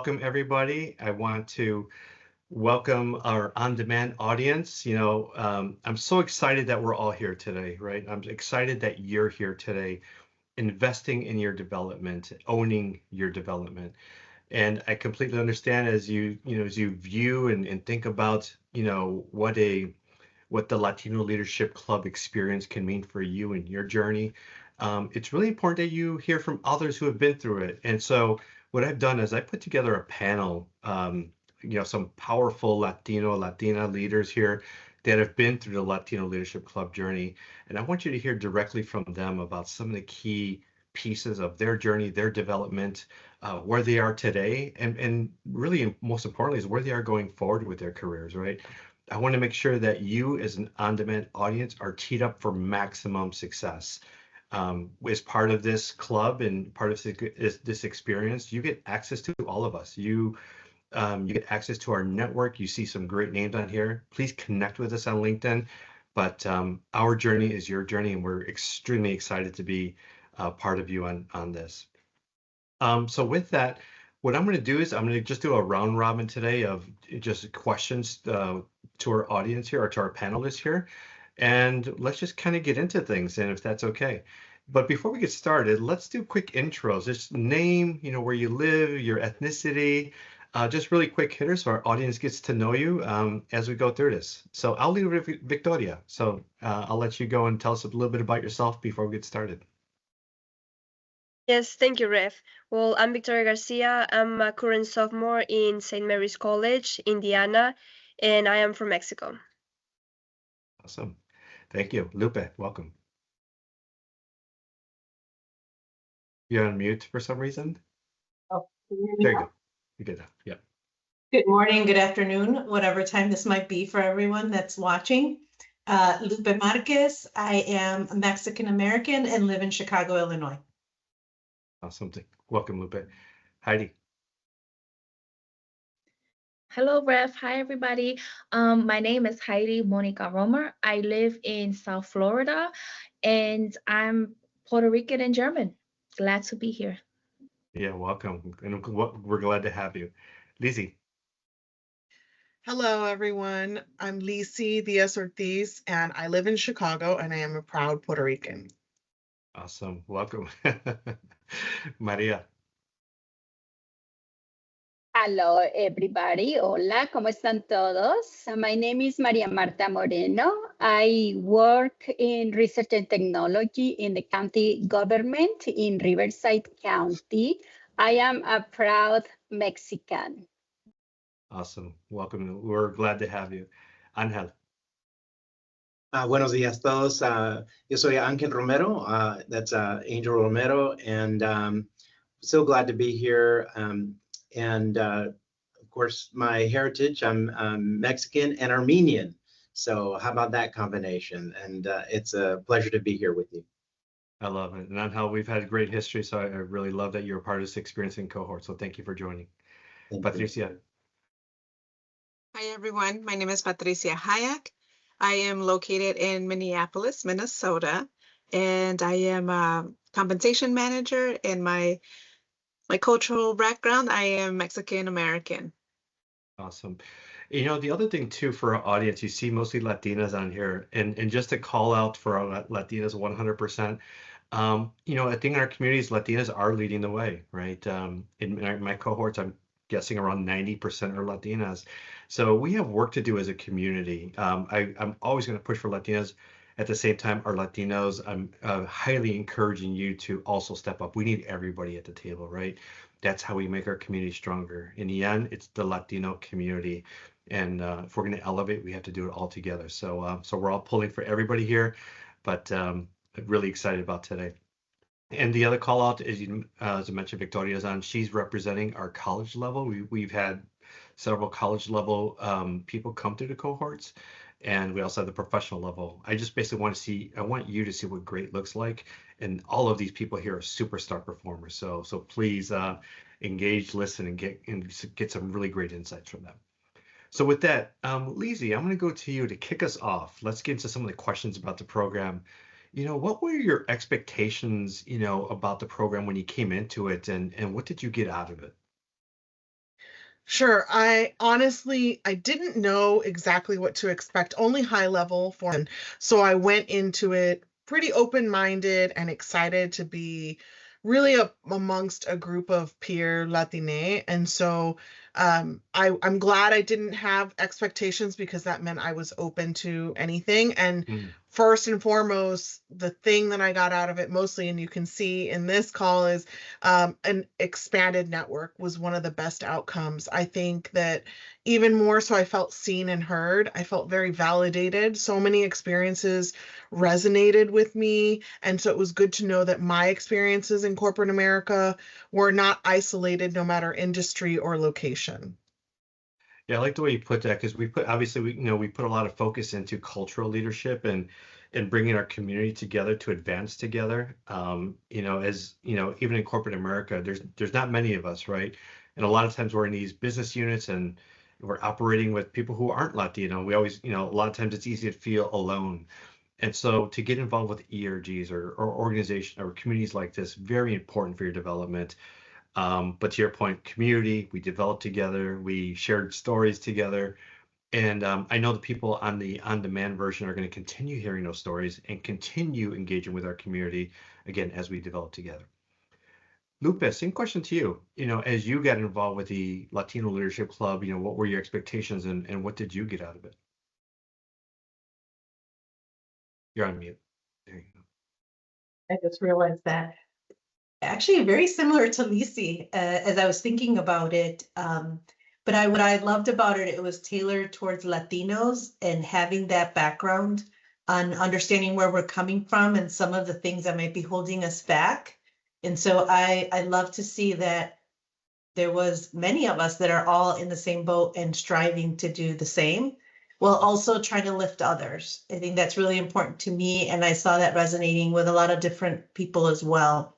welcome everybody. I want to welcome our on-demand audience. I'm so excited that we're all here today, right? I'm excited that you're here today, investing in your development, owning your development. And I completely understand as you view and think about, what the Latino Leadership Club experience can mean for you and your journey. It's really important that you hear from others who have been through it. And so what I've done is I put together a panel, some powerful Latina leaders here that have been through the Latino Leadership Club journey. And I want you to hear directly from them about some of the key pieces of their journey, their development, where they are today, and really, most importantly, is where they are going forward with their careers, right? I want to make sure that you as an on-demand audience are teed up for maximum success. As part of this club and part of this experience, you get access to all of us. You get access to our network. You see some great names on here. Please connect with us on LinkedIn. But our journey is your journey, and we're extremely excited to be part of you on this. So with that, what I'm going to do is I'm going to just do a round robin today of just questions to our audience here or to our panelists here. And let's just kind of get into things, and if that's okay. But before we get started, let's do quick intros. Just name, where you live, your ethnicity, just really quick hitters so our audience gets to know you as we go through this. So I'll leave it with Victoria. So I'll let you go and tell us a little bit about yourself before we get started. Yes, thank you, Ref. Well, I'm Victoria Garcia. I'm a current sophomore in St. Mary's College, Indiana, and I am from Mexico. Awesome. Thank you. Lupe, welcome. You're on mute for some reason? Oh, there you go. You're good now. Yep. Good morning, good afternoon, whatever time this might be for everyone that's watching. Lupe Marquez. I am Mexican-American and live in Chicago, Illinois. Awesome. Welcome, Lupe. Heidi. Hello, Ref. Hi, everybody. My name is Heidi Monica Romer. I live in South Florida, and I'm Puerto Rican and German. Glad to be here. Yeah, welcome. And we're glad to have you. Lizzie. Hello, everyone. I'm Lizzie Diaz Ortiz, and I live in Chicago, and I am a proud Puerto Rican. Awesome. Welcome. Maria. Hello, everybody. Hola, ¿cómo están todos? My name is Maria Marta Moreno. I work in research and technology in the county government in Riverside County. I am a proud Mexican. Awesome. Welcome. We're glad to have you. Ángel. Buenos días todos. Yo soy Ángel Romero. That's Angel Romero, and so glad to be here. And of course, my heritage, I'm Mexican and Armenian. So how about that combination? And it's a pleasure to be here with you. I love it. And Angel, we've had a great history, so I really love that you're a part of this experiencing cohort. So thank you for joining. Patricia. Hi, everyone. My name is Patricia Hayek. I am located in Minneapolis, Minnesota, and I am a compensation manager. In my cultural background, I am Mexican American. Awesome. The other thing too for our audience, you see mostly Latinas on here, and just to call out for our Latinas 100%. I think in our communities, Latinas are leading the way, right? In my cohorts, I'm guessing around 90% are Latinas. So we have work to do as a community. I'm always going to push for Latinas. At the same time, our Latinos, I'm highly encouraging you to also step up. We need everybody at the table, right? That's how we make our community stronger. In the end, it's the Latino community. And if we're going to elevate, we have to do it all together. So we're all pulling for everybody here, but really excited about today. And the other call out is, as I mentioned, Victoria's on. She's representing our college level. We've had several college level people come through the cohorts, and we also have the professional level. I just basically I want you to see what great looks like, and all of these people here are superstar performers. So please engage, listen, and get some really great insights from them. So with that, Lizzie, I'm going to go to you to kick us off. Let's get into some of the questions about the program. What were your expectations, about the program when you came into it, and what did you get out of it? Sure. I didn't know exactly what to expect, only high level for. So I went into it pretty open-minded and excited to be really amongst a group of peer Latine. And so I'm glad I didn't have expectations because that meant I was open to anything. And Mm. first and foremost, the thing that I got out of it mostly, and you can see in this call, is an expanded network was one of the best outcomes. I think that even more so, I felt seen and heard. I felt very validated. So many experiences resonated with me. And so it was good to know that my experiences in corporate America were not isolated, no matter industry or location. Yeah, I like the way you put that because obviously we put a lot of focus into cultural leadership and bringing our community together to advance together. As even in corporate America, there's not many of us, right? And a lot of times we're in these business units and we're operating with people who aren't Latino. We always, a lot of times it's easy to feel alone. And so to get involved with ERGs or organization or communities like this, very important for your development. But to your point, community, we developed together, we shared stories together. And I know the people on the on-demand version are going to continue hearing those stories and continue engaging with our community again as we develop together. Lupe, same question to you. As you got involved with the Latino Leadership Club, what were your expectations and what did you get out of it? You're on mute. There you go. I just realized that. Actually, very similar to Lisi, as I was thinking about it. But what I loved about it, it was tailored towards Latinos and having that background on understanding where we're coming from and some of the things that might be holding us back. And so I love to see that there was many of us that are all in the same boat and striving to do the same, while also trying to lift others. I think that's really important to me, and I saw that resonating with a lot of different people as well.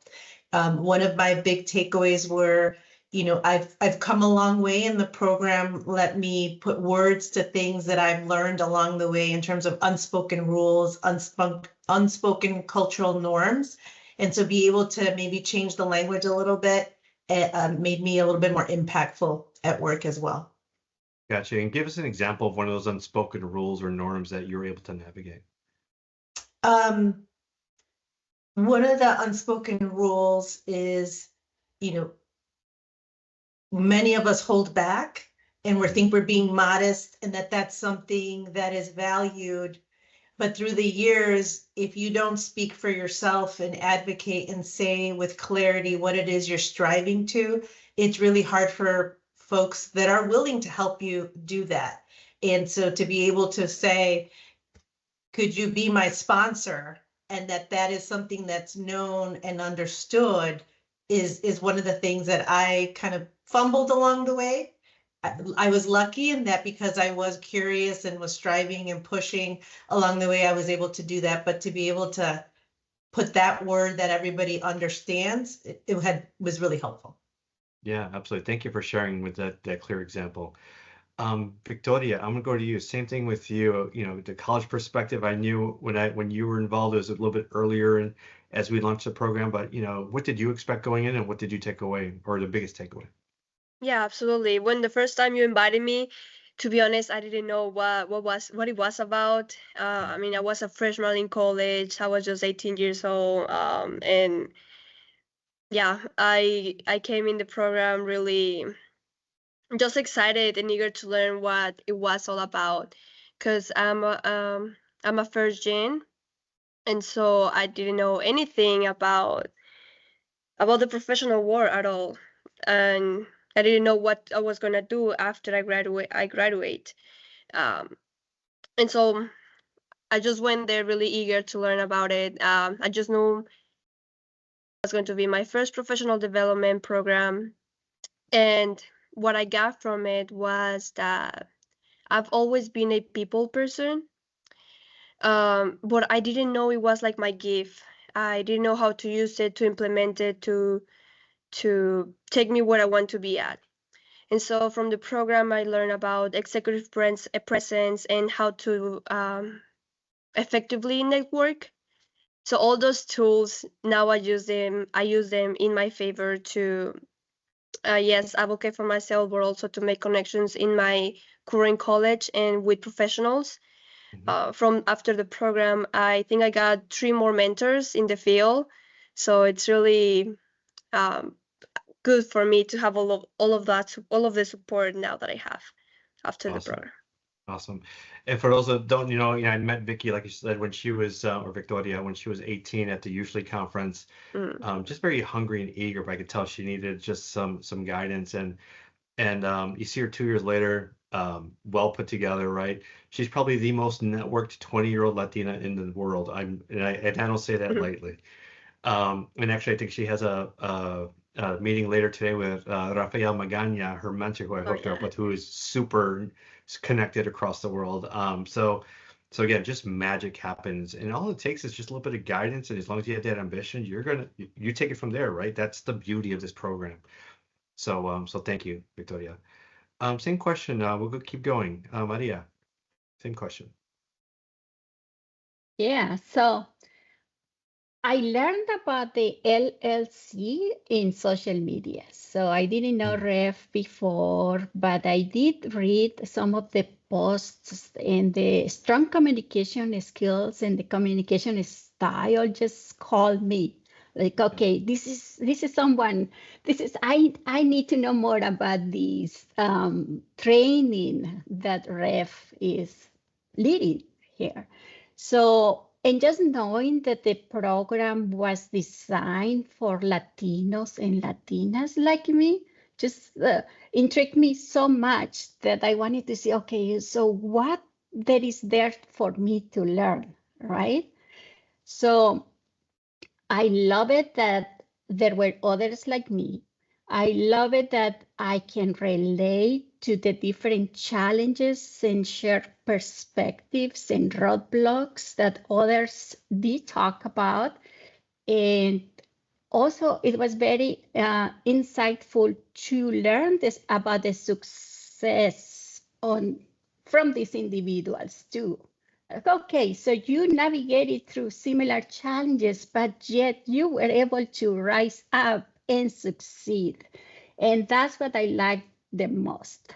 One of my big takeaways were, I've come a long way, and the program let me put words to things that I've learned along the way in terms of unspoken rules, unspoken cultural norms. And so be able to maybe change the language a little bit, it made me a little bit more impactful at work as well. Gotcha. And give us an example of one of those unspoken rules or norms that you were able to navigate. One of the unspoken rules is, many of us hold back and we think we're being modest and that's something that is valued. But through the years, if you don't speak for yourself and advocate and say with clarity what it is you're striving to, it's really hard for folks that are willing to help you do that. And so to be able to say, could you be my sponsor? And that is something that's known and understood is one of the things that I kind of fumbled along the way. I was lucky in that because I was curious and was striving and pushing along the way, I was able to do that. But to be able to put that word that everybody understands, it was really helpful. Yeah, absolutely. Thank you for sharing with that clear example. Victoria, I'm gonna go to you. Same thing with you. The college perspective. I knew when you were involved, it was a little bit earlier, and as we launched the program. But what did you expect going in, and what did you take away, or the biggest takeaway? Yeah, absolutely. When the first time you invited me, to be honest, I didn't know what it was about. I mean, I was a freshman in college. I was just 18 years old, and yeah, I came in the program really just excited and eager to learn what it was all about, because I'm a first gen, and so I didn't know anything about the professional world at all, and I didn't know what I was gonna do after I graduate, and so I just went there really eager to learn about it. I just knew it was going to be my first professional development program, and what I got from it was that I've always been a people person, but I didn't know it was like my gift. I didn't know how to use it, to implement it, to take me where I want to be at. And so from the program, I learned about executive presence and how to effectively network. So all those tools now I use them in my favor to yes, advocate for myself, but also to make connections in my current college and with professionals. From after the program, I think I got 3 more mentors in the field. So it's really good for me to have all of that, all of the support now that I have after the Awesome. program. Awesome. And for those that don't, I met Vicky, like you said, when she was, or Victoria, when she was 18 at the Usually conference, just very hungry and eager, but I could tell she needed just some guidance. And you see her 2 years later, well put together, right? She's probably the most networked 20-year-old Latina in the world. And I don't say that lightly. And actually, I think she has a meeting later today with Rafael Magana, her mentor, who I hooked her up with, who is super connected across the world. So again, just magic happens, and all it takes is just a little bit of guidance. And as long as you have that ambition, you take it from there, right? That's the beauty of this program. So thank you, Victoria. Same question. We'll keep going. Maria, same question. Yeah, so I learned about the LLC in social media. So I didn't know REF before, but I did read some of the posts, and the strong communication skills and the communication style just called me. Like, okay, this is someone, I need to know more about this training that REF is leading here. So, and just knowing that the program was designed for Latinos and Latinas like me just intrigued me so much that I wanted to see, okay, so what there is there for me to learn, right? So I love it that there were others like me. I love it that I can relate to the different challenges and share perspectives and roadblocks that others did talk about. And also, it was very insightful to learn this about the success from these individuals too. Okay, so you navigated through similar challenges, but yet you were able to rise up and succeed. And that's what I like the most.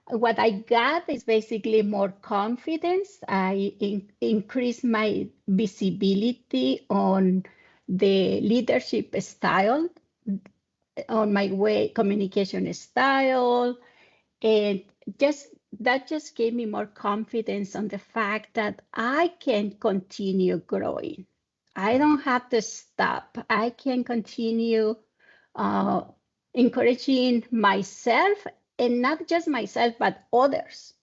What I got is basically more confidence. I increased my visibility on the leadership style, on my way communication style, and that just gave me more confidence on the fact that I can continue growing. I don't have to stop. I can continue encouraging myself, and not just myself, but others.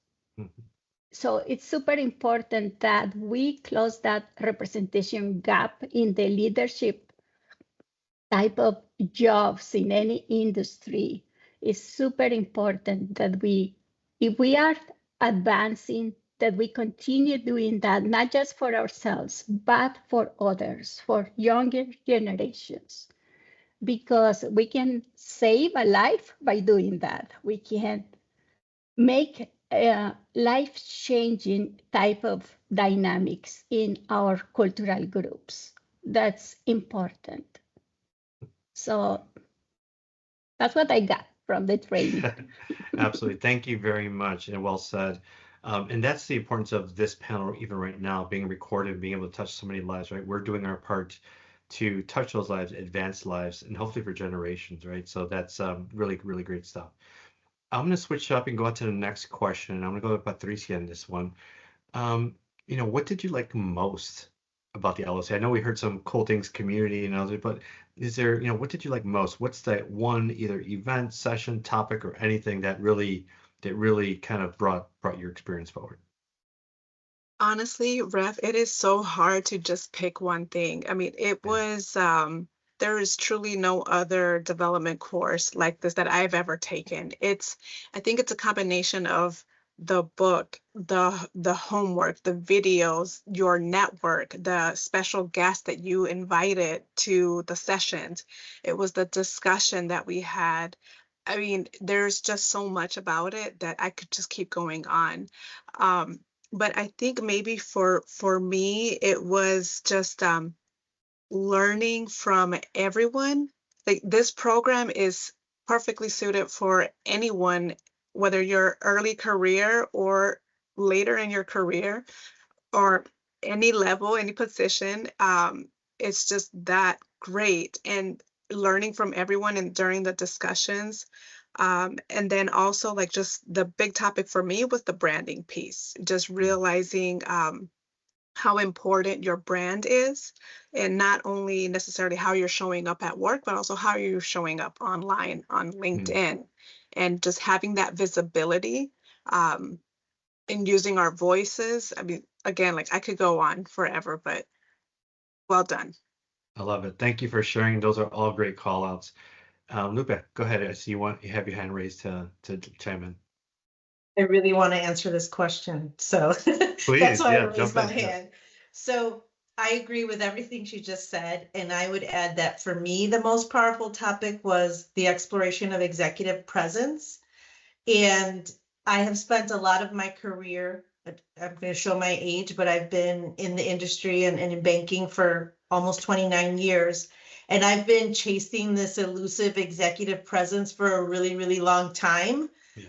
So it's super important that we close that representation gap in the leadership type of jobs in any industry. It's super important that if we are advancing, that we continue doing that, not just for ourselves, but for others, for younger generations, because we can save a life by doing that. We can make life-changing type of dynamics in our cultural groups. That's important. So that's what I got from the training. Absolutely. Thank you very much, and well said. And that's the importance of this panel, even right now, being recorded, being able to touch so many lives, right? We're doing our part to touch those lives, advance lives, and hopefully for generations, right? So that's really, really great stuff. I'm going to switch up and go on to the next question. I'm going to go with Patricia in this one. What did you like most about the LLC? I know we heard some cool things, community and others, but is there, what did you like most? What's that one either event, session, topic, or anything that really kind of brought your experience forward? Honestly, Ref, it is so hard to just pick one thing. I mean, it was there is truly no other development course like this that I've ever taken. I think it's a combination of the book, the homework, the videos, your network, the special guests that you invited to the sessions. It was the discussion that we had. I mean, there's just so much about it that I could just keep going on. But I think maybe for me, it was just learning from everyone like this program is perfectly suited for anyone, whether you're early career or later in your career or any level, any position. It's just that great, and learning from everyone and during the discussions. And then also like just the big topic for me was the branding piece, just realizing how important your brand is, and not only necessarily how you're showing up at work, but also how you're showing up online on LinkedIn, and just having that visibility, and using our voices. I mean, again, like I could go on forever, but well done. I love it. Thank you for sharing. Those are all great call outs. Lupe, go ahead. I see you have your hand raised to chime in. I really want to answer this question, so that's Please, why I yeah, raised jump my in. Yeah. hand. So I agree with everything she just said, and I would add that for me, the most powerful topic was the exploration of executive presence. And I have spent a lot of my career, I'm going to show my age, but I've been in the industry and in banking for almost 29 years. And I've been chasing this elusive executive presence for a really, really long time. Yeah.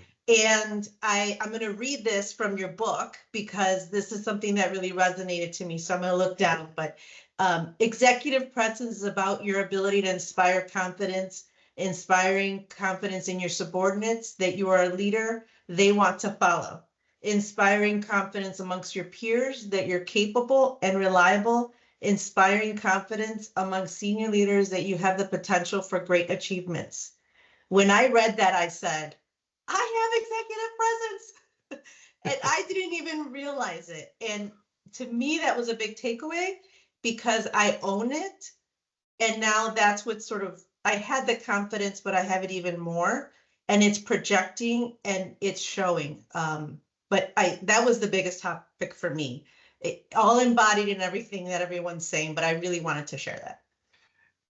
And I'm going to read this from your book because this is something that really resonated to me. So I'm going to look down, but executive presence is about your ability to inspire confidence, inspiring confidence in your subordinates that you are a leader they want to follow, inspiring confidence amongst your peers that you're capable and reliable, inspiring confidence among senior leaders that you have the potential for great achievements. When I read that, I said, I have executive presence. And I didn't even realize it. And to me, that was a big takeaway because I own it. And now that's what sort of, I had the confidence, but I have it even more. And it's projecting and it's showing. But that was the biggest topic for me. It all embodied in everything that everyone's saying, but I really wanted to share that.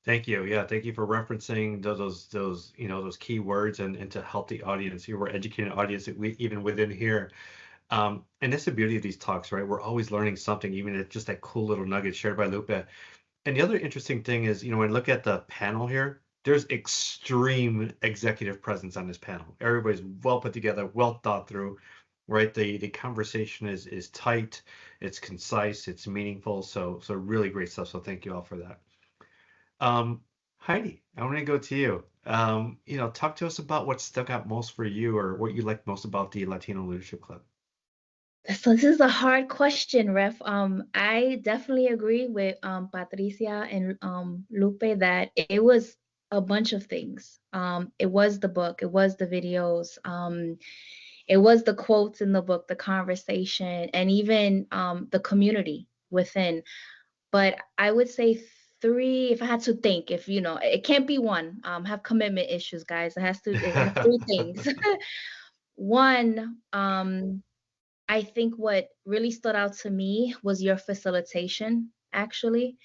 Thank you. Yeah, thank you for referencing those key words and to help the audience. We're educating the audience that even within here. And that's the beauty of these talks, right? We're always learning something, even at just that cool little nugget shared by Lupe. And the other interesting thing is, when I look at the panel here, there's extreme executive presence on this panel. Everybody's well put together, well thought through, right? The conversation is tight, it's concise, it's meaningful. So really great stuff. So thank you all for that. Heidi, I want to go to you. Talk to us about what stuck out most for you or what you liked most about the Latino Leadership Club. So this is a hard question, Ref. I definitely agree with Patricia and Lupe that it was a bunch of things. It was the book, it was the videos, it was the quotes in the book, the conversation, and even the community within. But I would say three, if I had to think, it can't be one. Have commitment issues, guys. It has three things. One, I think what really stood out to me was your facilitation, actually.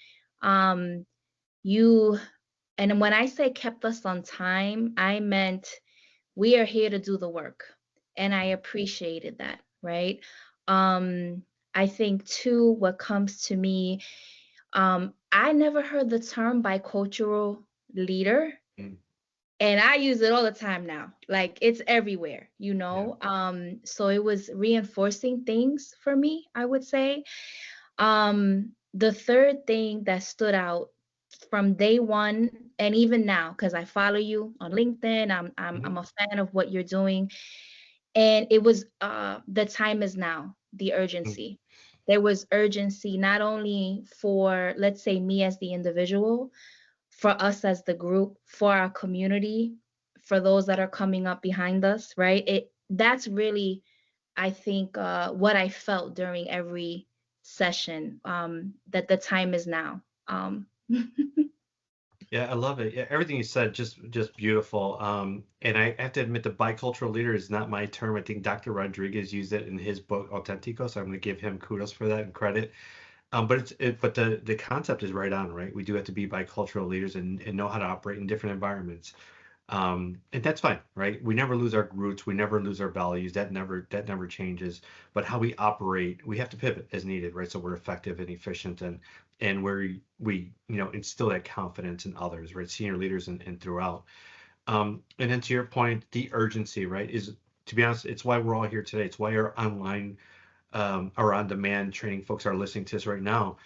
And when I say kept us on time, I meant we are here to do the work. And I appreciated that, right? I think too, what comes to me, I never heard the term bicultural leader. And I use it all the time now. Like it's everywhere, Yeah. So it was reinforcing things for me, I would say. The third thing that stood out from day one, and even now, because I follow you on LinkedIn, I'm a fan of what you're doing. And it was the time is now, the urgency. There was urgency not only for, let's say, me as the individual, for us as the group, for our community, for those that are coming up behind us, right? That's really, I think, what I felt during every session, that the time is now. Yeah, I love it. Yeah, everything you said, just beautiful. And I have to admit, the bicultural leader is not my term. I think Dr. Rodriguez used it in his book Auténtico, so I'm going to give him kudos for that and credit. But the concept is right on, right? We do have to be bicultural leaders and know how to operate in different environments. And that's fine, right? We never lose our roots, we never lose our values. That never changes. But how we operate, we have to pivot as needed, right? So we're effective and efficient, and we instill that confidence in others, right? Senior leaders and throughout. And then to your point, the urgency, right, is, to be honest, it's why we're all here today. It's why our online or on demand training folks are listening to us right now.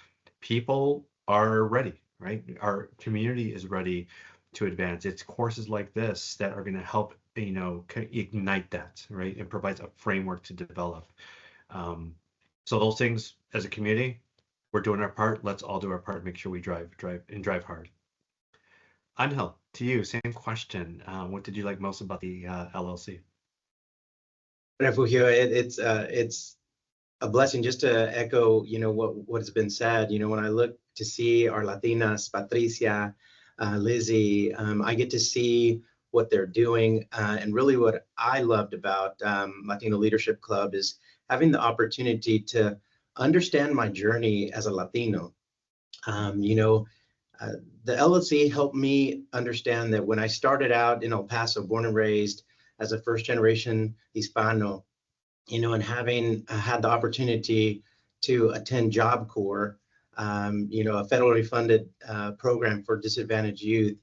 People are ready, right? Our community is ready to advance. It's courses like this that are going to help, ignite that, right? And provides a framework to develop. So those things as a community, we're doing our part. Let's all do our part. Make sure we drive hard. Angel, to you, same question. What did you like most about the LLC? Refugio, it's a blessing, just to echo, what has been said. When I look to see our Latinas, Patricia, Lizzie, I get to see what they're doing. And really what I loved about Latino Leadership Club is having the opportunity to understand my journey as a Latino. The LLC helped me understand that when I started out in El Paso, born and raised as a first generation Hispano, and having had the opportunity to attend Job Corps, a federally funded program for disadvantaged youth,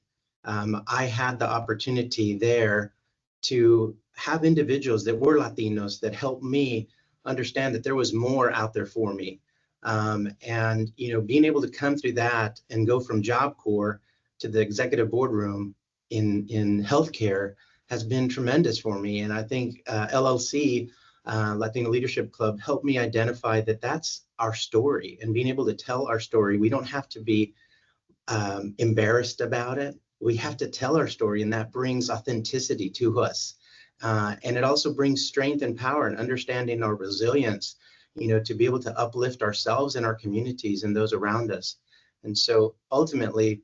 I had the opportunity there to have individuals that were Latinos that helped me understand that there was more out there for me. And being able to come through that and go from Job Corps to the executive boardroom in healthcare has been tremendous for me. And I think LLC, Latino Leadership Club, helped me identify that that's our story, and being able to tell our story. We don't have to be embarrassed about it. We have to tell our story, and that brings authenticity to us. And it also brings strength and power and understanding our resilience, to be able to uplift ourselves and our communities and those around us. And so ultimately,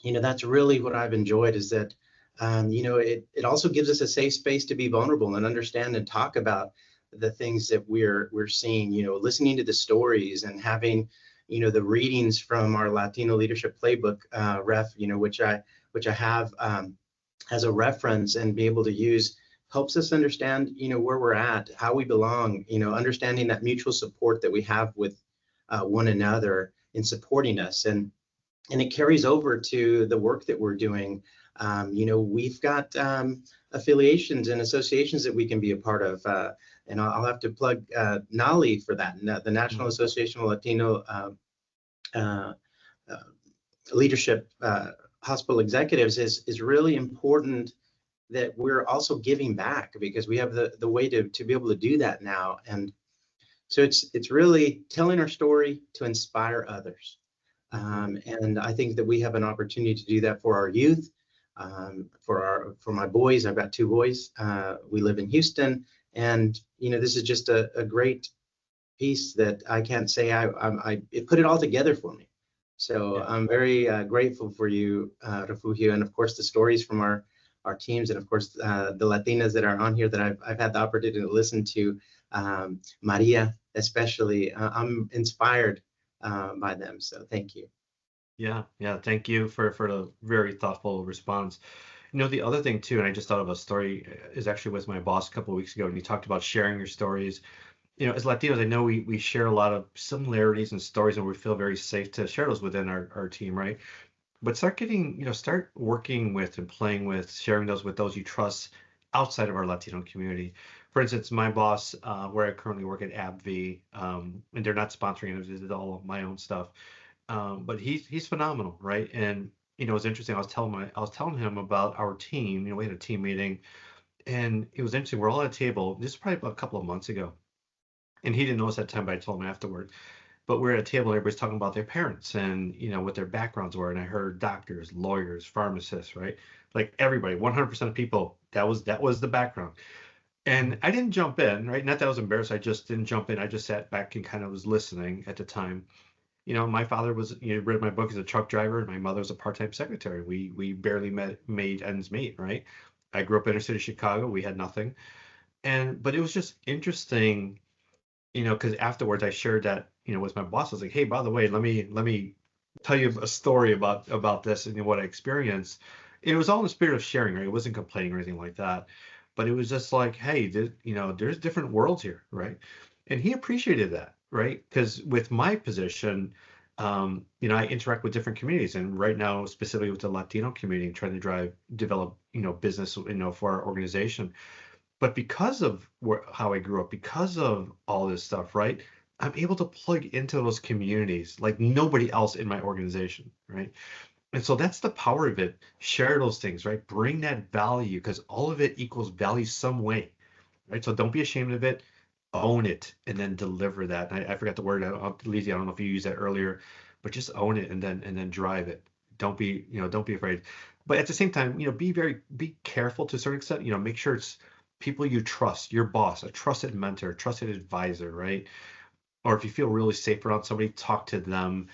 that's really what I've enjoyed, is that, it also gives us a safe space to be vulnerable and understand and talk about the things that we're seeing, listening to the stories and having, the readings from our Latino Leadership Playbook, ref, which I have as a reference and be able to use, helps us understand, where we're at, how we belong, understanding that mutual support that we have with one another in supporting us. And it carries over to the work that we're doing. We've got affiliations and associations that we can be a part of. And I'll have to plug NALI for that, the National Association of Latino Leadership Hospital Executives is really important, that we're also giving back, because we have the way to be able to do that now. And so it's really telling our story to inspire others. And I think that we have an opportunity to do that for our youth, for my boys. I've got 2 boys. We live in Houston, and this is just a great piece that I can't say it put it all together for me. So I'm very grateful for you, Refugio, and of course the stories from our teams, and of course the Latinas that are on here that I've had the opportunity to listen to, Maria especially. I'm inspired by them. So thank you. Yeah. Thank you for the very thoughtful response. The other thing too, and I just thought of a story, is actually with my boss a couple of weeks ago, and he talked about sharing your stories. As Latinos, I know we share a lot of similarities and stories, and we feel very safe to share those within our team, right? But start working with and playing with, sharing those with those you trust outside of our Latino community. For instance, my boss, where I currently work at AbbVie, and they're not sponsoring it, it's all my own stuff. But he's phenomenal, right? And it was interesting. I was telling him about our team. We had a team meeting, and it was interesting. We're all at a table. This is probably about a couple of months ago, and he didn't notice that time, but I told him afterward. But we're at a table, and everybody's talking about their parents and what their backgrounds were. And I heard doctors, lawyers, pharmacists, right? Like everybody, 100% of people. That was the background. And I didn't jump in, right? Not that I was embarrassed. I just didn't jump in. I just sat back and kind of was listening at the time. My father was, read my book, as a truck driver, and my mother was a part-time secretary. We barely made ends meet, right? I grew up in inner city Chicago. We had nothing. But it was just interesting, because afterwards I shared that, with my boss. I was like, hey, by the way, let me tell you a story about this and what I experienced. it was all in the spirit of sharing, right? It wasn't complaining or anything like that, but it was just like, hey, there's different worlds here, right? And he appreciated that, right? Because with my position, I interact with different communities, and right now, specifically with the Latino community, trying to develop, business, for our organization. But because of how I grew up, because of all this stuff, right? I'm able to plug into those communities like nobody else in my organization, right? And so that's the power of it. Share those things, right? Bring that value because all of it equals value some way, right? So don't be ashamed of it. Own it and then deliver that. And I forgot the word, Lizzie, I don't know if you used that earlier, but just own it and then drive it. Don't be afraid. But at the same time, be careful to a certain extent. Make sure it's people you trust, your boss, a trusted mentor, a trusted advisor, right? Or if you feel really safe around somebody, talk to them.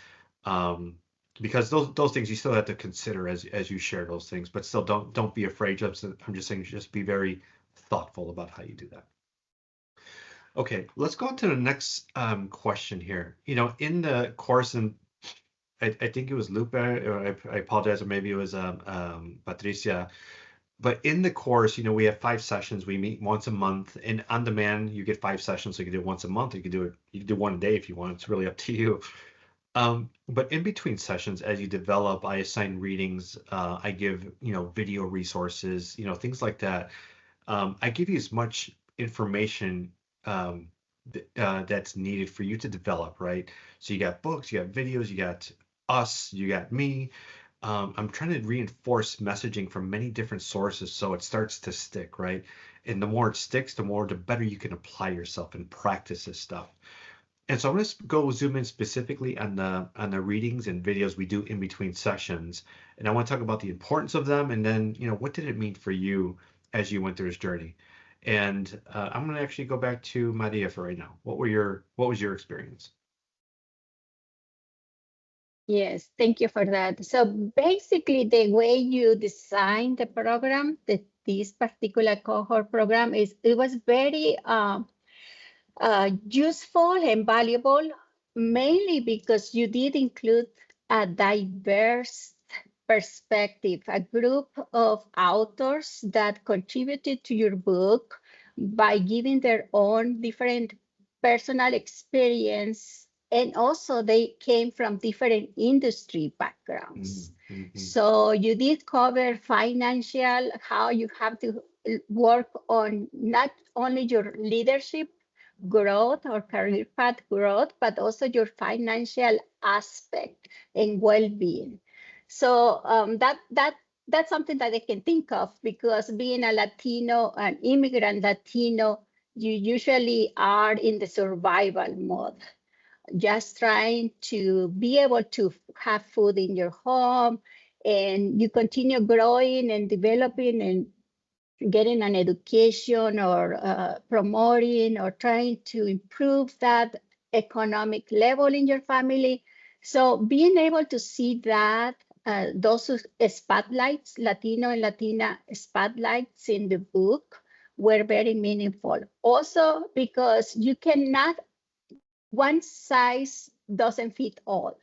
Um, because those things you still have to consider as you share those things, but still don't be afraid. I'm just saying, just be very thoughtful about how you do that. Okay, let's go on to the next question here. In the course, and I think it was Lupe, or I apologize, or maybe it was Patricia. But in the course, we have 5 sessions. We meet once a month, and on demand, you get 5 sessions. So you can do it once a month. You can do one a day if you want. It's really up to you. But in between sessions, as you develop, I assign readings. I give video resources, things like that. I give you as much information that's needed for you to develop, right? So you got books, you got videos, you got us, you got me. I'm trying to reinforce messaging from many different sources so it starts to stick, right? And the more it sticks, the better you can apply yourself and practice this stuff. And so I'm going to go zoom in specifically on the readings and videos we do in between sessions. And I want to talk about the importance of them, and then, what did it mean for you as you went through this journey? And I'm going to actually go back to Maria for right now. What was your experience? Yes, thank you for that. So basically, the way you design the program, this particular cohort program, it was very useful and valuable, mainly because you did include a diverse perspective, a group of authors that contributed to your book by giving their own different personal experience, and also they came from different industry backgrounds. Mm-hmm. So you did cover financial, how you have to work on not only your leadership growth or career path growth, but also your financial aspect and well-being. So that's something that I can think of, because being a Latino, an immigrant Latino, you usually are in the survival mode, just trying to be able to have food in your home, and you continue growing and developing and getting an education, or promoting or trying to improve that economic level in your family. So being able to see that, those spotlights, Latino and Latina spotlights in the book, were very meaningful. Also, because you cannot, one size doesn't fit all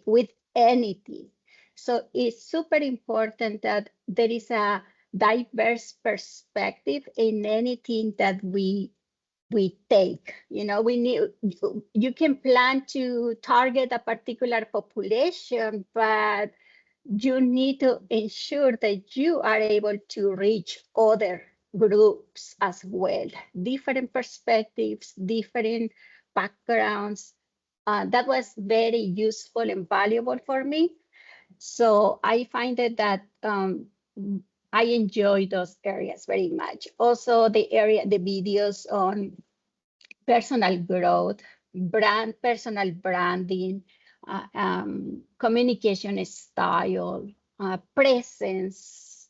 with anything. So it's super important that there is a diverse perspective in anything that we take. You can plan to target a particular population, but you need to ensure that you are able to reach other groups as well, different perspectives, different backgrounds. That was very useful and valuable for me. So I find that I enjoy those areas very much. Also, the videos on personal growth, personal branding, communication style, presence.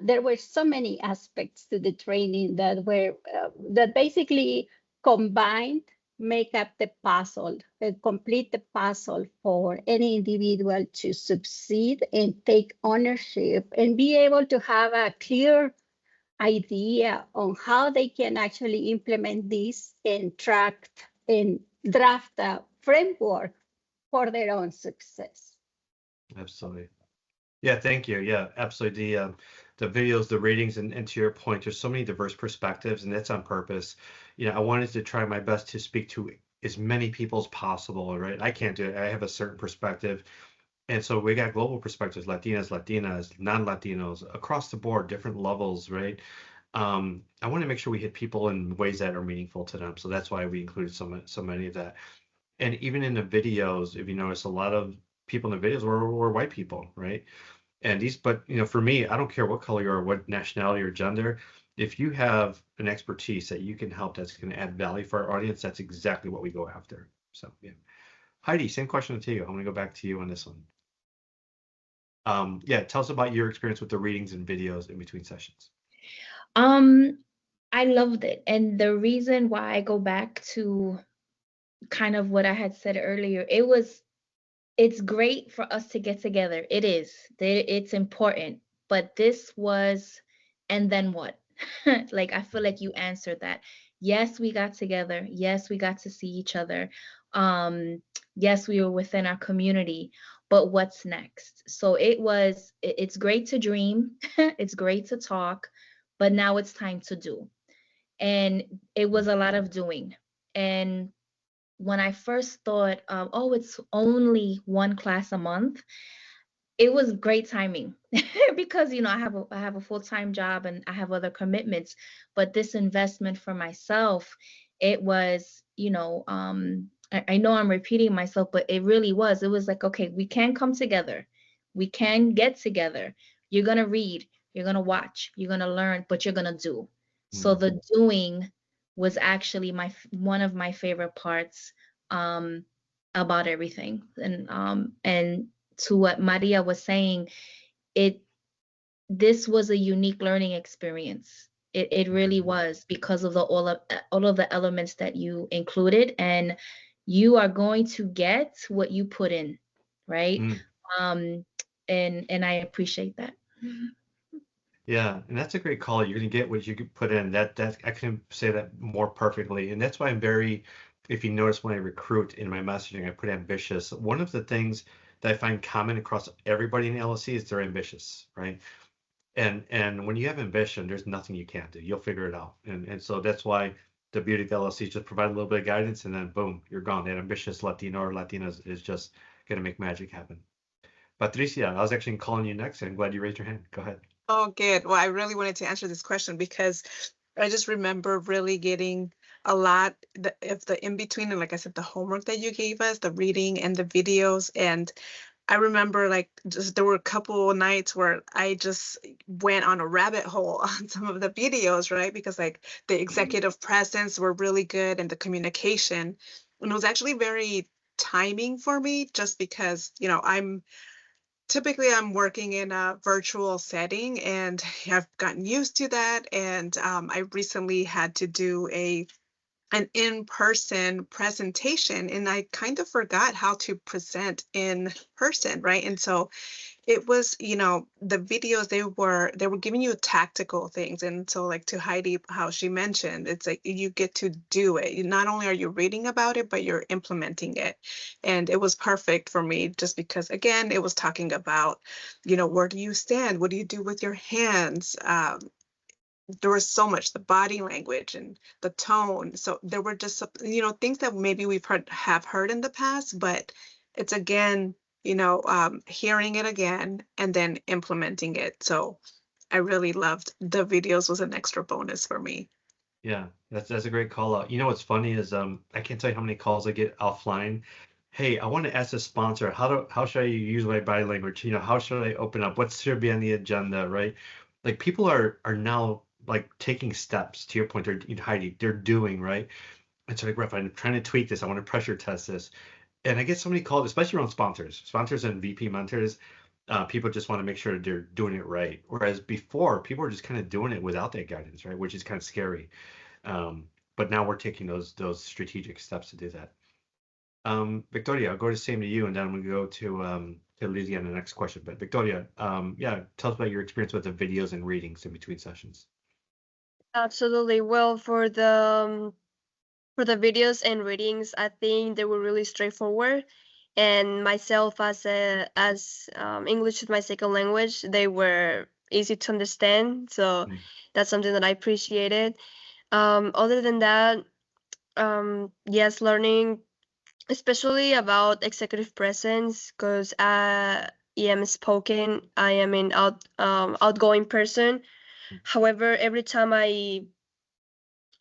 There were so many aspects to the training that basically combined make up the puzzle, complete the puzzle for any individual to succeed and take ownership and be able to have a clear idea on how they can actually implement this and track and draft a framework for their own success. Absolutely. Yeah, thank you. Yeah, absolutely. The videos, the readings, and to your point, there's so many diverse perspectives, and that's on purpose. I wanted to try my best to speak to as many people as possible, right? I can't do it. I have a certain perspective. And so we got global perspectives, Latinas, non-Latinos, across the board, different levels, right? I want to make sure we hit people in ways that are meaningful to them. So that's why we included so many of that. And even in the videos, if you notice, a lot of people in the videos were white people, right? And but for me, I don't care what color you are, what nationality or gender. If you have an expertise that you can help, that's going to add value for our audience, that's exactly what we go after. So yeah. Heidi, same question to you. I'm going to go back to you on this one. Yeah, tell us about your experience with the readings and videos in between sessions. I loved it. And the reason why I go back to kind of what I had said earlier, it's great for us to get together. It is. It's important. But this was, and then what? Like, I feel like you answered that. Yes, we got together. Yes, we got to see each other. Yes, we were within our community. But what's next? So it's great to dream. It's great to talk, but now it's time to do. And it was a lot of doing. And when I first thought, oh, it's only one class a month, it was great timing because I have a full-time job and I have other commitments. But this investment for myself, it was, I know I'm repeating myself, but it really was. It was like, okay, we can come together, we can get together. You're gonna read, you're gonna watch, you're gonna learn, but you're gonna do. So the doing was actually one of my favorite parts about everything. And to what Maria was saying, this was a unique learning experience. It really was, because of all of the elements that you included, and you are going to get what you put in, right? Um, and I appreciate that. Yeah, and that's a great call. You're going to get what you could put in. That I couldn't say that more perfectly. And that's why I'm very, if you notice when I recruit in my messaging, I put ambitious. One of the things that I find common across everybody in LLC is they're ambitious, right? And when you have ambition, there's nothing you can't do. You'll figure it out. And so that's why the beauty of LLC is just provide a little bit of guidance, and then boom, you're gone. That ambitious Latino or Latina is just going to make magic happen. Patricia, I was actually calling you next, and I'm glad you raised your hand. Go ahead. Oh, good. Well, I really wanted to answer this question because I just remember really getting a lot of the in between, and like I said, the homework that you gave us, the reading and the videos. And I remember like just there were a couple of nights where I just went on a rabbit hole on some of the videos, right? Because like the executive presence were really good and the communication. And it was actually very timing for me, just because, I'm working in a virtual setting and I've gotten used to that. And I recently had to do an in-person presentation, and I kind of forgot how to present in person, right? And so it was, the videos, they were giving you tactical things. And so like to Heidi, how she mentioned, it's like you get to do it. Not only are you reading about it, but you're implementing it. And it was perfect for me just because, again, it was talking about, where do you stand? What do you do with your hands? There was so much, the body language and the tone. So there were just, things that maybe have heard in the past, but it's again, hearing it again and then implementing it. So I really loved the videos, was an extra bonus for me. Yeah, that's a great call out. What's funny is I can't tell you how many calls I get offline. Hey, I want to ask the sponsor, how should I use my body language? How should I open up? What should be on the agenda, right? Like people are now like taking steps, to your point, Heidi, they're doing, right? And so like, Ref, I'm trying to tweak this. I want to pressure test this. And I get so many calls, especially around sponsors and VP mentors. People just want to make sure they're doing it right. Whereas before, people were just kind of doing it without that guidance, right? Which is kind of scary. But now we're taking those strategic steps to do that. Victoria, I'll go to same to you, and then I'm gonna go to Lizzie on the next question. But Victoria, yeah, tell us about your experience with the videos and readings in between sessions. Absolutely. Well, for the videos and readings, I think they were really straightforward. and myself as English is my second language, they were easy to understand. So that's something that I appreciated. Other than that, yes, learning especially about executive presence, because I am spoken, I am an outgoing person. However, every time I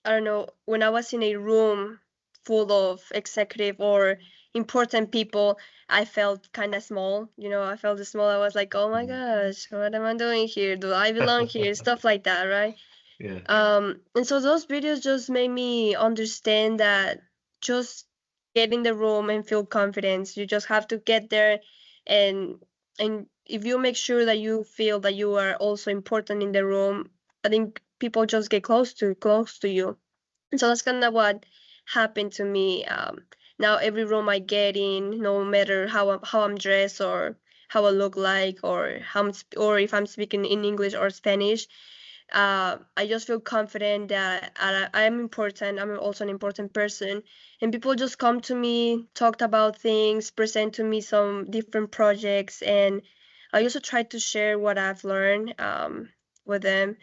don't know, when I was in a room full of executive or important people, I felt kind of small. I felt small. I was like, oh my gosh, what am I doing here? Do I belong here? Stuff like that, right? Yeah. And so those videos just made me understand that just get in the room and feel confidence. You just have to get there, and if you make sure that you feel that you are also important in the room, I think people just get close to you. And so that's kind of what happened to me. Now every room I get in, no matter how I'm dressed or how I look like, or or if I'm speaking in English or Spanish, I just feel confident that I am important. I'm also an important person, and people just come to me, talked about things, present to me some different projects, and I also try to share what I've learned with them.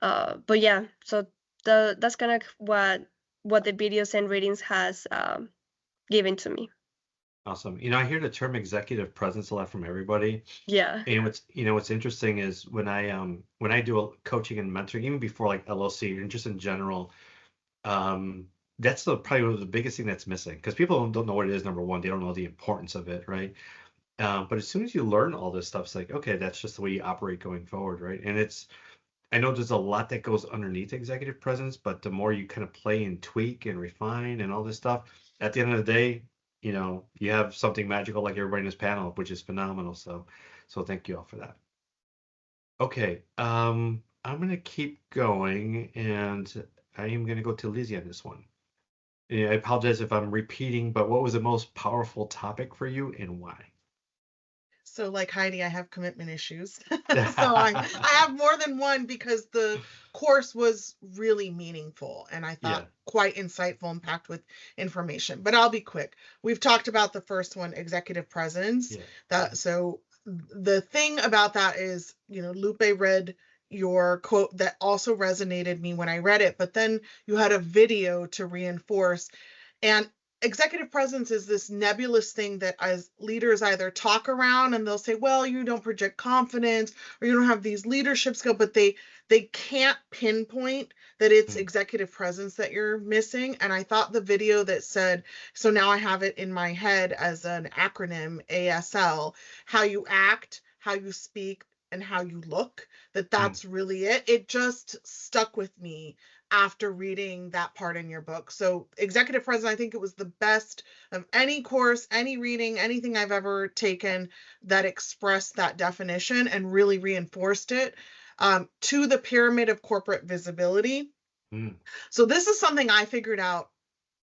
But yeah, so that's kind of what the videos and readings has given to me. Awesome. I hear the term executive presence a lot from everybody. Yeah. And what's interesting is when I do a coaching and mentoring, even before like LLC and just in general, that's probably the biggest thing that's missing, because people don't know what it is. Number one, they don't know the importance of it, right? But as soon as you learn all this stuff, it's like, okay, that's just the way you operate going forward, right? And I know there's a lot that goes underneath executive presence, but the more you kind of play and tweak and refine and all this stuff, at the end of the day, you have something magical like everybody in this panel, which is phenomenal. So thank you all for that. Okay, I'm gonna keep going, and I am gonna go to Lizzie on this one. Yeah, I apologize if I'm repeating, but what was the most powerful topic for you and why? So like Heidi, I have commitment issues. So I have more than one, because the course was really meaningful and I thought Yeah. quite insightful and packed with information. But I'll be quick. We've talked about the first one, executive presence. Yeah. So the thing about that is, Lupe read your quote that also resonated me when I read it, but then you had a video to reinforce. And executive presence is this nebulous thing that as leaders either talk around and they'll say, well, you don't project confidence or you don't have these leadership skills, but they can't pinpoint that it's executive presence that you're missing. And I thought the video that said, so now I have it in my head as an acronym, ASL, how you act, how you speak, and how you look, that's really it. It just stuck with me after reading that part in your book. So executive presence, I think it was the best of any course, any reading, anything I've ever taken that expressed that definition and really reinforced it. To the pyramid of corporate visibility. So this is something I figured out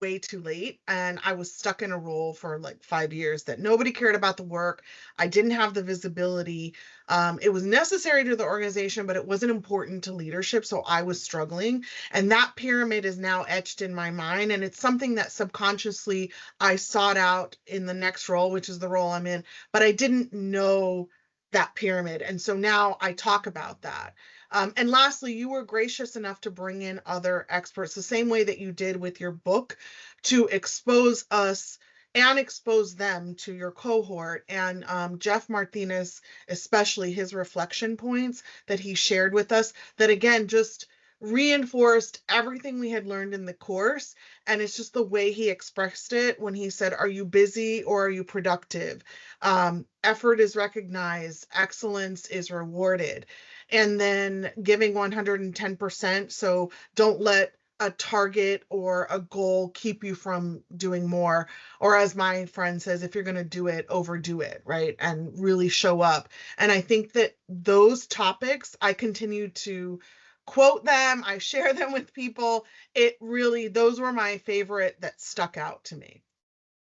way too late, and I was stuck in a role for like 5 years that nobody cared about the work. I didn't have the visibility. It was necessary to the organization, but it wasn't important to leadership, so I was struggling. And that pyramid is now etched in my mind, and it's something that subconsciously I sought out in the next role, which is the role I'm in, but I didn't know that pyramid. And so now I talk about that. And lastly, you were gracious enough to bring in other experts the same way that you did with your book, to expose us and expose them to your cohort. And Jeff Martinez, especially his reflection points that he shared with us, that again, just reinforced everything we had learned in the course. And it's just the way he expressed it when he said, are you busy or are you productive? Effort is recognized, excellence is rewarded. And then giving 110%. So don't let a target or a goal keep you from doing more. Or as my friend says, if you're going to do it, overdo it, right? And really show up. And I think that those topics, I continue to quote them, I share them with people. Those were my favorite that stuck out to me.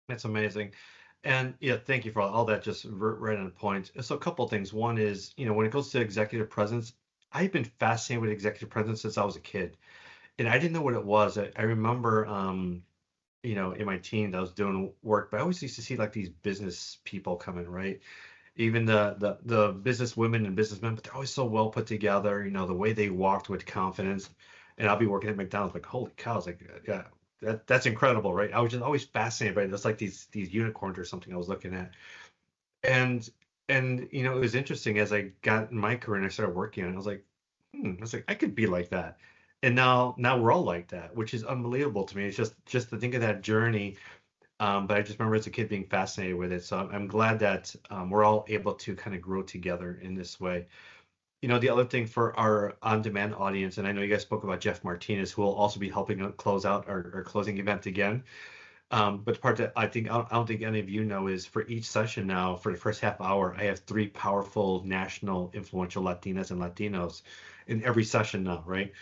That's amazing. And yeah, thank you for all that, just right on point. So a couple of things. One is, when it goes to executive presence, I've been fascinated with executive presence since I was a kid. And I didn't know what it was. I remember in my teens, I was doing work, but I always used to see like these business people coming, right? Even the business women and businessmen, but they're always so well put together, the way they walked with confidence. And I'll be working at McDonald's, like, holy cows, like, yeah, that's incredible, right? I was just always fascinated by it. It's like these unicorns or something I was looking at. And it was interesting as I got in my career and I started working on it, I was like, I was like, I could be like that. And now we're all like that, which is unbelievable to me. It's just to think of that journey. But I just remember as a kid being fascinated with it. So I'm glad that we're all able to kind of grow together in this way. The other thing for our on-demand audience, and I know you guys spoke about Jeff Martinez, who will also be helping close out our closing event again. But the part that I don't think any of you know is for each session now, for the first half hour, I have three powerful national influential Latinas and Latinos in every session now, right?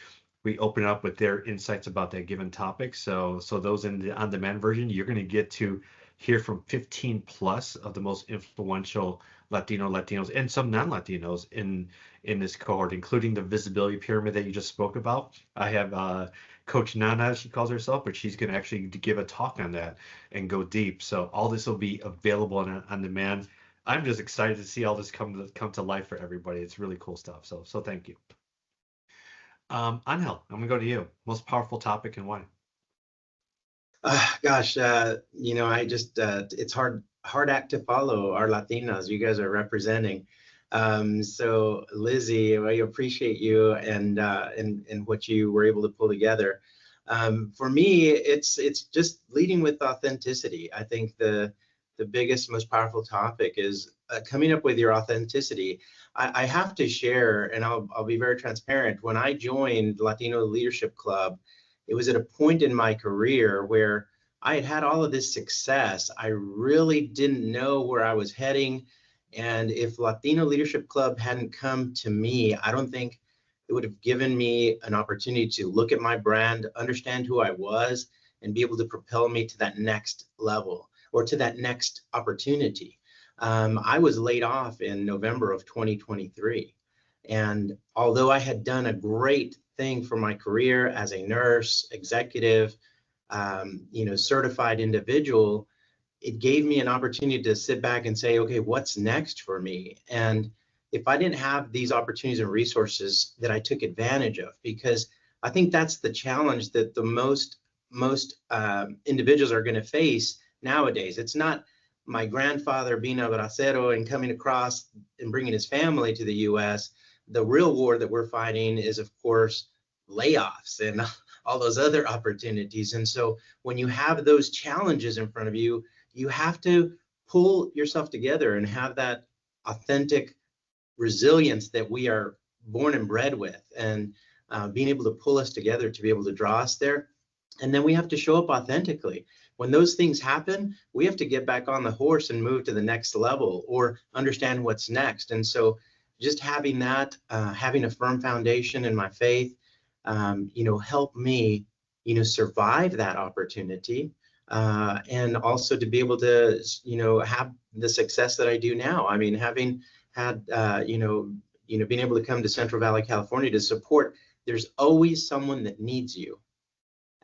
We open up with their insights about that given topic. So those in the on-demand version, you're going to get to hear from 15 plus of the most influential Latinos, and some non-Latinos in this cohort, including the visibility pyramid that you just spoke about. I have Coach Nana, she calls herself, but she's going to actually give a talk on that and go deep. So all this will be available on demand. I'm just excited to see all this come to life for everybody. It's really cool stuff. So thank you. Angel, I'm gonna go to you. Most powerful topic and why? Gosh, I just it's hard act to follow our Latinos. You guys are representing. So Lizzie, I appreciate you and what you were able to pull together. For me, it's just leading with authenticity. I think the biggest, most powerful topic is coming up with your authenticity. I have to share, and I'll be very transparent. When I joined Latino Leadership Club, it was at a point in my career where I had had all of this success. I really didn't know where I was heading. And if Latino Leadership Club hadn't come to me, I don't think it would have given me an opportunity to look at my brand, understand who I was, and be able to propel me to that next level or to that next opportunity. I was laid off in November of 2023. And although I had done a great thing for my career as a nurse, executive, certified individual, it gave me an opportunity to sit back and say, okay, what's next for me? And if I didn't have these opportunities and resources that I took advantage of, because I think that's the challenge that the most individuals are going to face nowadays. It's not my grandfather being a bracero and coming across and bringing his family to the U.S. The real war that we're fighting is, of course, layoffs and all those other opportunities. And so when you have those challenges in front of you, you have to pull yourself together and have that authentic resilience that we are born and bred with, and being able to pull us together to be able to draw us there. And then we have to show up authentically. When those things happen, we have to get back on the horse and move to the next level or understand what's next. And so just having that, having a firm foundation in my faith, helped me, survive that opportunity. And also to be able to, have the success that I do now. I mean, having had, being able to come to Central Valley, California to support, there's always someone that needs you.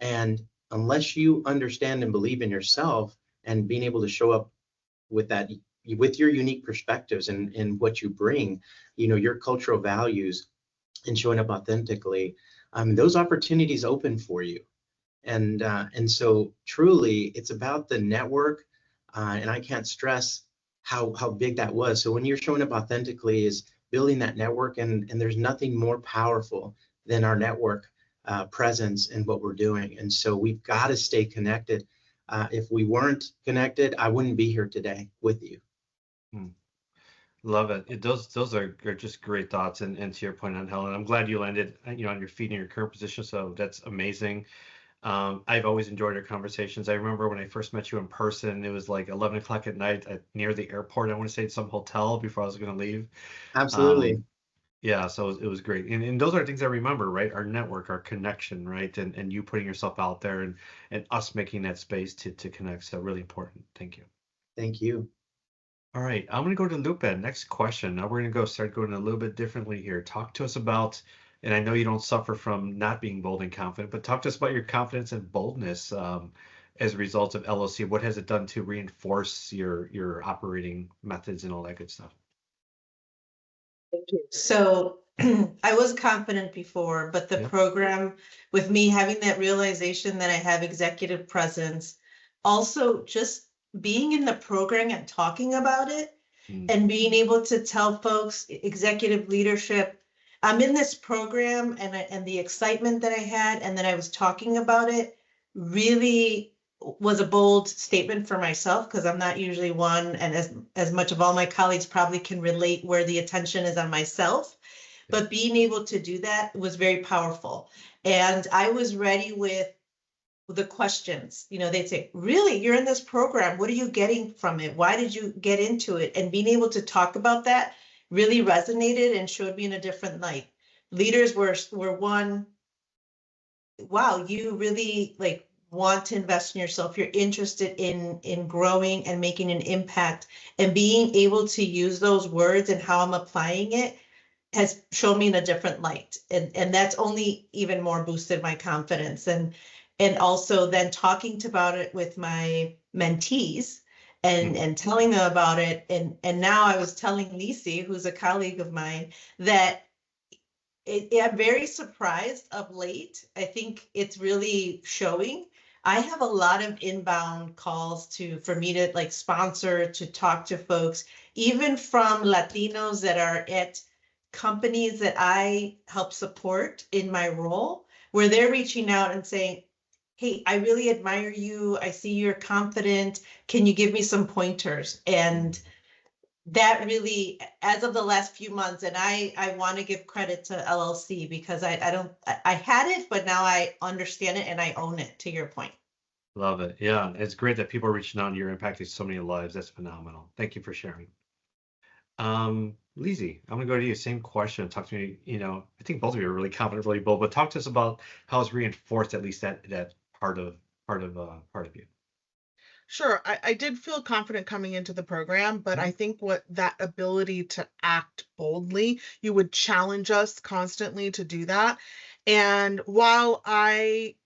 And unless you understand and believe in yourself and being able to show up with that, with your unique perspectives and what you bring, your cultural values and showing up authentically, those opportunities open for you. And so truly it's about the network. And I can't stress how big that was. So when you're showing up authentically is building that network, and there's nothing more powerful than our network presence and what we're doing. And so we've got to stay connected. If we weren't connected, I wouldn't be here today with you. Love it. Those are just great thoughts. And to your point on Helen, I'm glad you landed, on your feet in your current position. So that's amazing. I've always enjoyed our conversations. I remember when I first met you in person, it was like 11 o'clock at night near the airport. I want to say some hotel before I was going to leave. Absolutely. Yeah, so it was great. And those are things I remember, right? Our network, our connection, right? And you putting yourself out there and us making that space to connect. So really important. Thank you. Thank you. All right, I'm going to go to Lupe. Next question. Now we're going to start going a little bit differently here. Talk to us about, and I know you don't suffer from not being bold and confident, but talk to us about your confidence and boldness as a result of LLC? What has it done to reinforce your operating methods and all that good stuff? Thank you. So I was confident before, but the Yeah. program, with me having that realization that I have executive presence, also just being in the program and talking about it and being able to tell folks, executive leadership, I'm in this program, and the excitement that I had and that I was talking about it really was a bold statement for myself, because I'm not usually one, and as much of all my colleagues probably can relate, where the attention is on myself. But being able to do that was very powerful. And I was ready with the questions. They'd say, really, you're in this program, what are you getting from it? Why did you get into it? And being able to talk about that really resonated and showed me in a different light. Leaders were one, wow, you really want to invest in yourself. You're interested in growing and making an impact, and being able to use those words and how I'm applying it has shown me in a different light. And that's only even more boosted my confidence. And also then talking about it with my mentees and telling them about it. And now I was telling Lisi, who's a colleague of mine, that I'm very surprised of late. I think it's really showing. I have a lot of inbound calls for me to sponsor, to talk to folks, even from Latinos that are at companies that I help support in my role, where they're reaching out and saying, hey, I really admire you. I see you're confident. Can you give me some pointers? And that really, as of the last few months, and I want to give credit to LLC, because I had it, but now I understand it and I own it, to your point. Love it. Yeah, it's great that people are reaching out and you're impacting so many lives. That's phenomenal. Thank you for sharing. Lizzie, I'm gonna go to you. Same question. Talk to me. I think both of you are really confident, really bold, but talk to us about how it's reinforced at least that part of you. Sure. I did feel confident coming into the program, but I think what that ability to act boldly, you would challenge us constantly to do that. And while I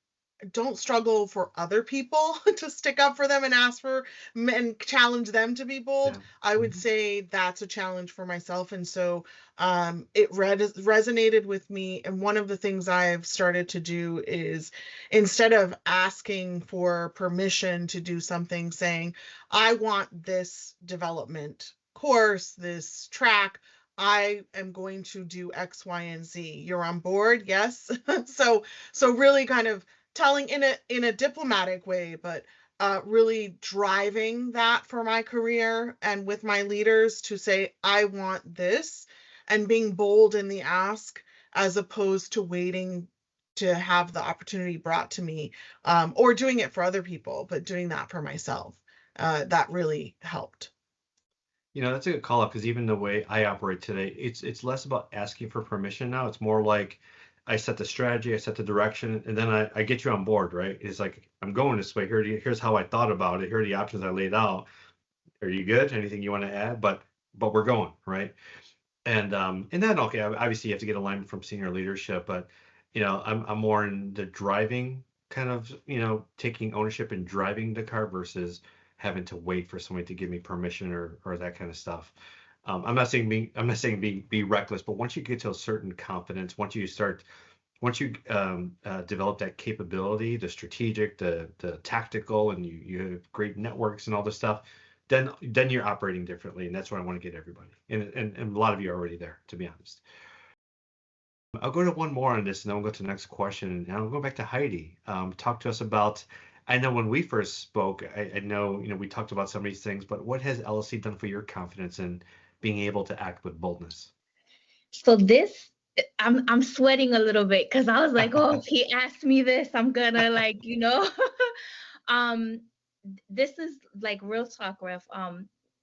don't struggle for other people to stick up for them and ask for and challenge them to be bold, I would say that's a challenge for myself. And so it resonated with me. And one of the things I've started to do is, instead of asking for permission to do something, saying, I want this development course, this track, I am going to do X, Y, and Z. You're on board? Yes. So really kind of telling in a diplomatic way, but really driving that for my career and with my leaders to say, I want this, and being bold in the ask, as opposed to waiting to have the opportunity brought to me, or doing it for other people, but doing that for myself. That really helped. That's a good call up, because even the way I operate today, it's less about asking for permission now. It's more like I set the strategy, I set the direction, and then I get you on board, right? It's like, I'm going this way. Here's how I thought about it. Here are the options I laid out. Are you good? Anything you want to add? But we're going, right? And then, okay, obviously you have to get alignment from senior leadership, but I'm more in the driving kind of, taking ownership and driving the car versus having to wait for somebody to give me permission or that kind of stuff. I'm not saying be reckless, but once you get to a certain confidence, once you develop that capability, the strategic, the tactical, and you have great networks and all this stuff, then you're operating differently, and that's what I want to get everybody. And a lot of you are already there, to be honest. I'll go to one more on this, and then we'll go to the next question. And I'll go back to Heidi. Talk to us about. I know when we first spoke, I know we talked about some of these things, but what has LLC done for your confidence in being able to act with boldness? So this, I'm sweating a little bit, because I was like, oh, he asked me this, I'm gonna this is like real talk, Ref.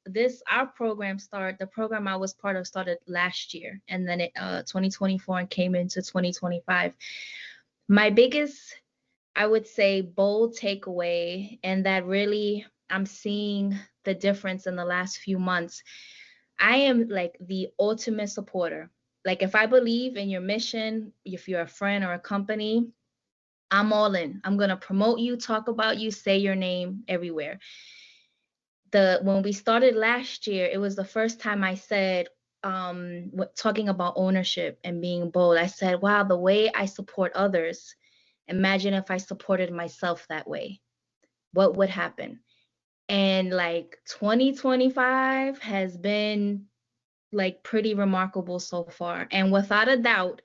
The program I was part of started last year, and then it 2024 and came into 2025. My biggest, I would say, bold takeaway, and that really I'm seeing the difference in the last few months. I am like the ultimate supporter. Like, if I believe in your mission, if you're a friend or a company, I'm all in. I'm going to promote you, talk about you, say your name everywhere. When we started last year, it was the first time I said, talking about ownership and being bold, I said, wow, the way I support others, imagine if I supported myself that way, what would happen? And like 2025 has been like pretty remarkable so far. And without a doubt,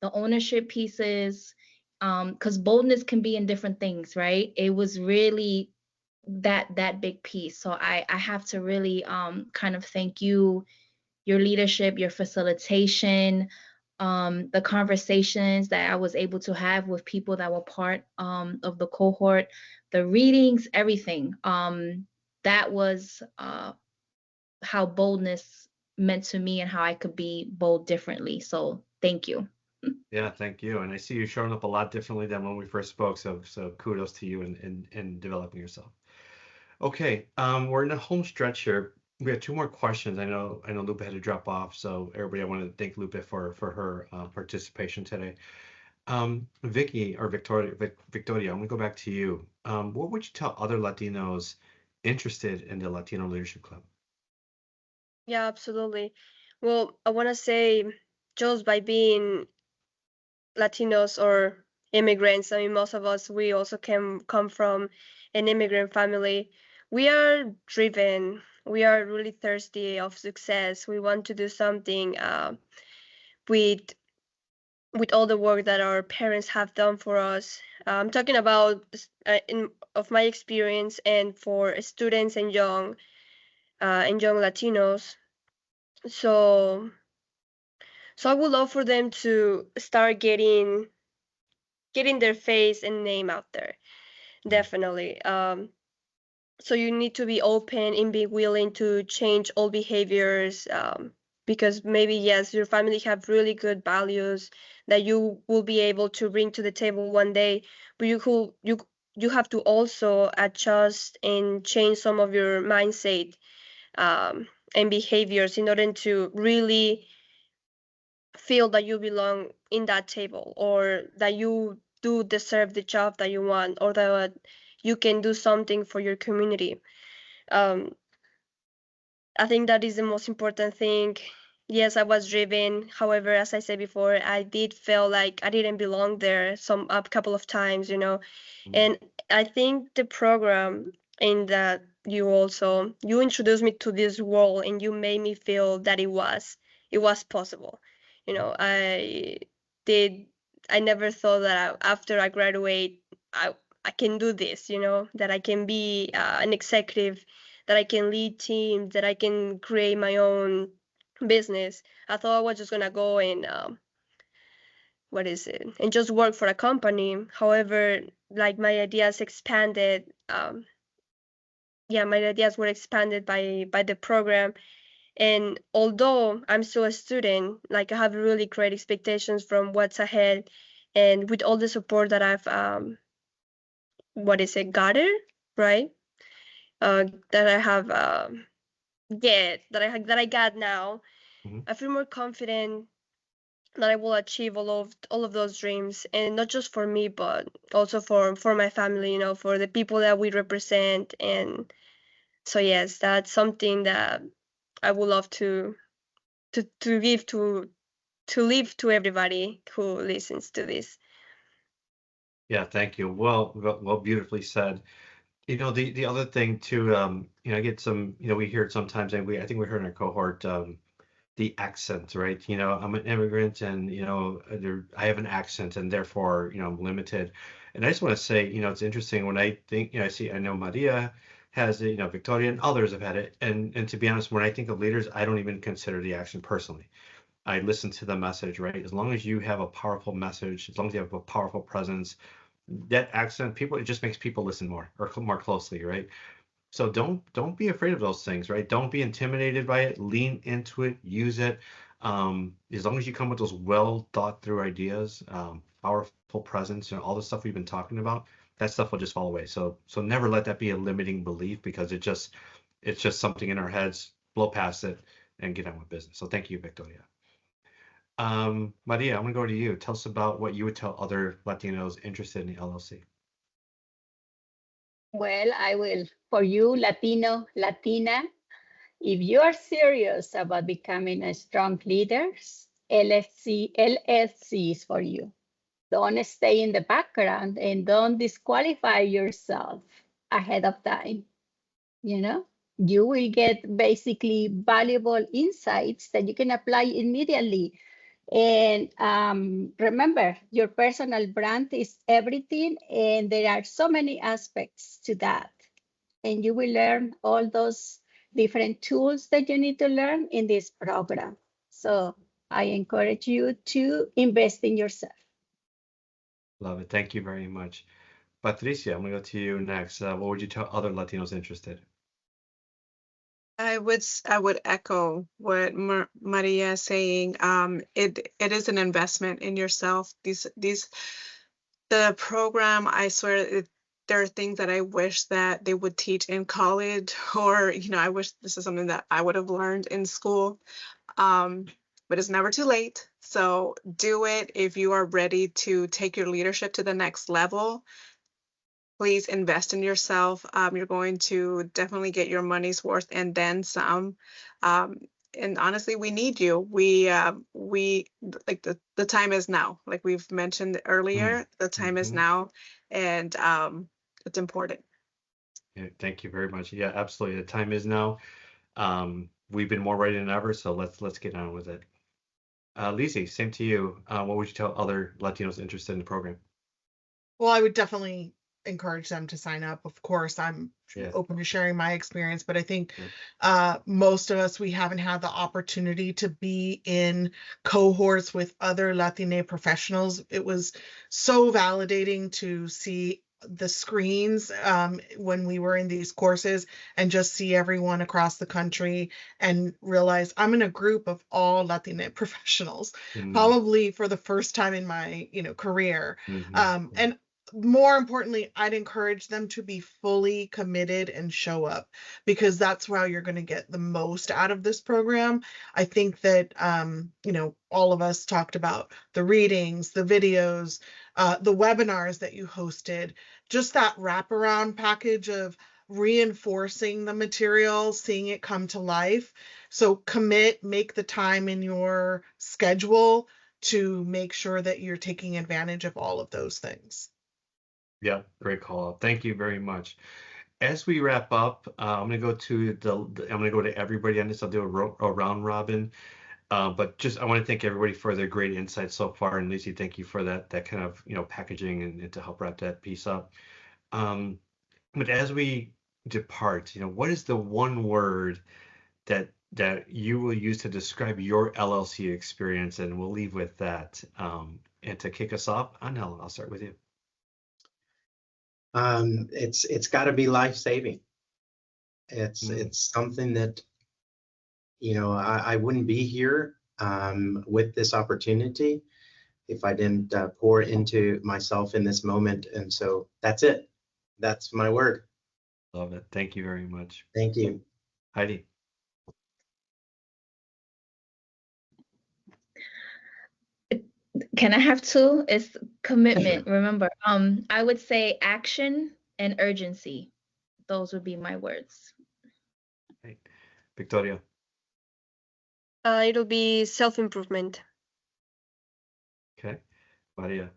the ownership pieces, because boldness can be in different things, right? It was really that big piece. So I have to really kind of thank you, your leadership, your facilitation, the conversations that I was able to have with people that were part of the cohort, the readings, everything. That was how boldness meant to me and how I could be bold differently. So thank you. Yeah, thank you. And I see you showing up a lot differently than when we first spoke. So kudos to you in developing yourself. Okay, we're in the home stretch here. We have two more questions. I know Lupe had to drop off, so everybody, I want to thank Lupe for her participation today. Vicky or Victoria, I'm gonna go back to you. What would you tell other Latinos interested in the Latino Leadership Club? Yeah, absolutely. Well, I want to say, just by being Latinos or immigrants, I mean, most of us, we also come from an immigrant family. We are driven. We are really thirsty of success. We want to do something with with all the work that our parents have done for us. I'm talking about of my experience and for students and young Latinos. So I would love for them to start getting their face and name out there. Definitely. So you need to be open and be willing to change all behaviors, because maybe, yes, your family have really good values that you will be able to bring to the table one day, but you have to also adjust and change some of your mindset, and behaviors in order to really feel that you belong in that table, or that you do deserve the job that you want, or that you can do something for your community. um, I think that is the most important thing. Yes, I was driven. However, as I said before, I did feel like I didn't belong there a couple of times, you know. And I think the program in that you introduced me to this world, and you made me feel that it was possible. You know, did I never thought that after I graduate, I can do this, you know, that I can be an executive, that I can lead teams, that I can create my own business. I thought I was just gonna go and what is it, and just work for a company. However, like my ideas expanded. Yeah, my ideas were expanded by the program. And although I'm still a student, like I have really great expectations from what's ahead, and with all the support that I've gathered, right? That I have that I got now. Mhm. I feel more confident that I will achieve all of those dreams, and not just for me, but also for my family, you know, for the people that we represent. And so yes, that's something that I would love to give to leave to everybody who listens to this. Yeah, thank you. Well, beautifully said. You know, the other thing too, I get some, we hear it sometimes, and I think we heard in our cohort, the accent, right? I'm an immigrant, and I have an accent, and therefore, I'm limited. And I just want to say, it's interesting when I think, I know Maria has it, Victoria and others have had it, and to be honest, when I think of leaders, I don't even consider the accent personally. I listen to the message, right? As long as you have a powerful message, as long as you have a powerful presence, that accent, it just makes people listen more or more closely, right? So don't be afraid of those things, right? Don't be intimidated by it. Lean into it, use it. As long as you come with those well thought through ideas, powerful presence, all the stuff we've been talking about, that stuff will just fall away. So never let that be a limiting belief, because it's just something in our heads. Blow past it and get on with business. So thank you, Victoria. Maria, I'm gonna go to you. Tell us about what you would tell other Latinos interested in the LLC. Well, I will, for you, Latino, Latina, if you are serious about becoming a strong leader, LLC is for you. Don't stay in the background and don't disqualify yourself ahead of time. You know, you will get basically valuable insights that you can apply immediately. And remember, your personal brand is everything, and there are so many aspects to that. And you will learn all those different tools that you need to learn in this program. So I encourage you to invest in yourself. Love it. Thank you very much. Patricia, I'm gonna go to you next. What would you tell other Latinos interested? I would echo what Maria is saying. It is an investment in yourself. The program, I swear, there are things that I wish that they would teach in college, or I wish this is something that I would have learned in school. But it's never too late. So do it if you are ready to take your leadership to the next level. Please invest in yourself. You're going to definitely get your money's worth and then some. And honestly, we need you. We like the time is now. Like we've mentioned earlier, the time is now, and it's important. Yeah, thank you very much. Yeah, absolutely. The time is now. We've been more ready than ever, so let's get on with it. Lizzie, same to you. What would you tell other Latinos interested in the program? Well, I would definitely encourage them to sign up. Of course, I'm open to sharing my experience, but I think most of us, we haven't had the opportunity to be in cohorts with other Latine professionals. It was so validating to see the screens when we were in these courses and just see everyone across the country and realize I'm in a group of all Latine professionals, probably for the first time in my career. And more importantly, I'd encourage them to be fully committed and show up, because that's how you're going to get the most out of this program. I think that, all of us talked about the readings, the videos, the webinars that you hosted, just that wraparound package of reinforcing the material, seeing it come to life. So commit, make the time in your schedule to make sure that you're taking advantage of all of those things. Yeah, great call. Thank you very much. As we wrap up, I'm gonna go to everybody on this. I'll do a round robin. But just I want to thank everybody for their great insights so far. And Lucy, thank you for that kind of packaging and to help wrap that piece up. But as we depart, what is the one word that you will use to describe your LLC experience? And we'll leave with that. And to kick us off, Angel, I'll start with you. It's got to be life-saving. It's something that I wouldn't be here with this opportunity if I didn't pour into myself in this moment. And so that's it. That's my word. Love it. Thank you very much. Thank you. Heidi. Can I have two? It's commitment. Remember, I would say action and urgency. Those would be my words. Okay. Victoria. It'll be self-improvement. Okay. Maria.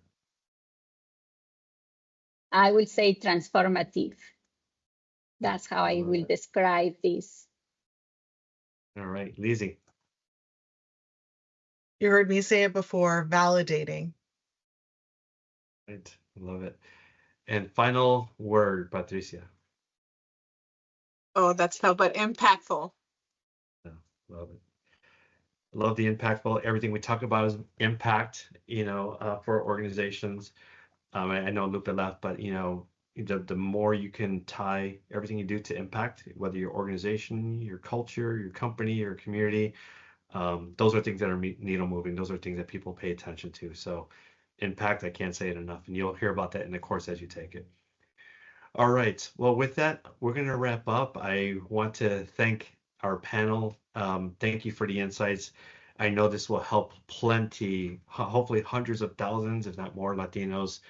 I will say transformative. That's how I will describe this. All right, Lizzie. You heard me say it before, validating. Right, love it. And final word, Patricia. Oh, that's tough, but impactful. Yeah, love it. Love the impactful. Everything we talk about is impact, for organizations. I know Lupe left, but the more you can tie everything you do to impact, whether your organization, your culture, your company, your community, those are things that are needle moving. Those are things that people pay attention to. So impact, I can't say it enough, and you'll hear about that in the course as you take it. All right. Well, with that, we're going to wrap up. I want to thank our panel. Thank you for the insights. I know this will help plenty, hopefully hundreds of thousands, if not more, Latinos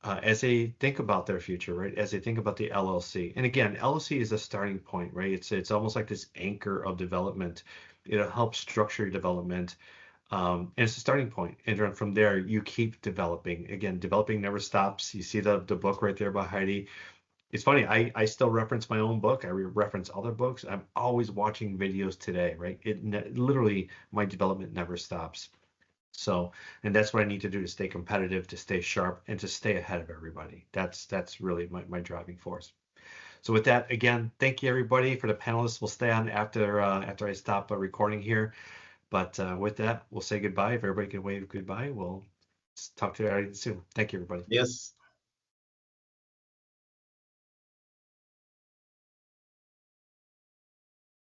as they think about their future, right? As they think about the LLC. And again, LLC is a starting point, right? It's almost like this anchor of development. It'll help structure your development. And it's a starting point. And then from there, you keep developing. Again, developing never stops. You see the book right there by Heidi. It's funny, I still reference my own book. I reference other books. I'm always watching videos today, right? Literally, my development never stops. So, and that's what I need to do to stay competitive, to stay sharp, and to stay ahead of everybody. That's really my driving force. So with that, again, thank you everybody. For the panelists, we'll stay on after I stop recording here. But with that, we'll say goodbye. If everybody can wave goodbye, we'll talk to you soon. Thank you, everybody. Yes.